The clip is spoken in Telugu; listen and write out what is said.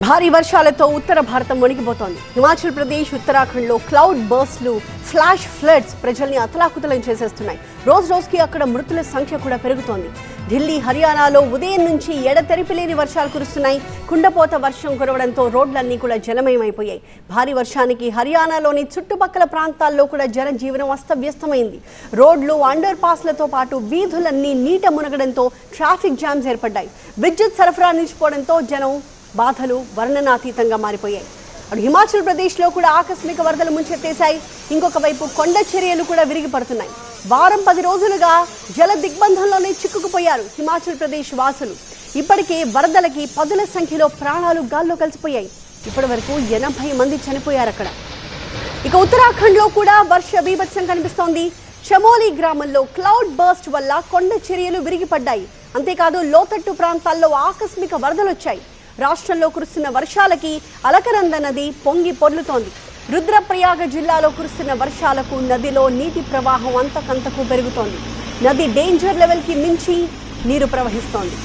భారీ వర్షాలతో ఉత్తర భారతం వణికిపోతోంది. హిమాచల్ ప్రదేశ్, ఉత్తరాఖండ్లో క్లౌడ్ బర్స్ట్లు, ఫ్లాష్ ఫ్లడ్స్ ప్రజల్ని అతలాకుతలం చేసేస్తున్నాయి. రోజుకి అక్కడ మృతుల సంఖ్య కూడా పెరుగుతోంది. ఢిల్లీ, హర్యానాలో ఉదయం నుంచి ఎడతెరిపిలేని వర్షాలు కురుస్తున్నాయి. కుండపోత వర్షం కురవడంతో రోడ్లన్నీ కూడా జలమయమైపోయాయి. భారీ వర్షానికి హర్యానాలోని చుట్టుపక్కల ప్రాంతాల్లో కూడా జనజీవనం అస్తవ్యస్తమైంది. రోడ్లు, అండర్ పాస్లతో పాటు వీధులన్నీ నీట మునగడంతో ట్రాఫిక్ జామ్స్ ఏర్పడ్డాయి. విద్యుత్ సరఫరా నిలిచిపోవడంతో జనం బాధలు వర్ణనాతీతంగా మారిపోయాయి. అటు హిమాచల్ ప్రదేశ్లో కూడా ఆకస్మిక వరదలు ముంచెత్తేశాయి. ఇంకొక వైపు కొండ చర్యలు కూడా విరిగి పడుతున్నాయి. వారం 10 రోజులుగా జల దిగ్బంధంలోనే చిక్కుకుపోయారు హిమాచల్ ప్రదేశ్ వాసులు. ఇప్పటికే వరదలకి పదుల సంఖ్యలో ప్రాణాలు గాల్లో కలిసిపోయాయి. ఇప్పటి వరకు 80 మంది చనిపోయారు అక్కడ. ఇక ఉత్తరాఖండ్లో కూడా వర్ష బీభత్సం కనిపిస్తోంది. చమోలి గ్రామంలో క్లౌడ్ బర్స్ట్ వల్ల కొండ చర్యలు విరిగిపడ్డాయి. అంతేకాదు లోతట్టు ప్రాంతాల్లో ఆకస్మిక వరదలు వచ్చాయి. రాష్ట్రంలో కురుస్తున్న వర్షాలకి అలకనంద నది పొంగి పొర్లుతోంది. రుద్రప్రయాగ జిల్లాలో కురుస్తున్న వర్షాలకు నదిలో నీటి ప్రవాహం అంతకంతకు పెరుగుతోంది. నది డేంజర్ లెవెల్కి మించి నీరు ప్రవహిస్తోంది.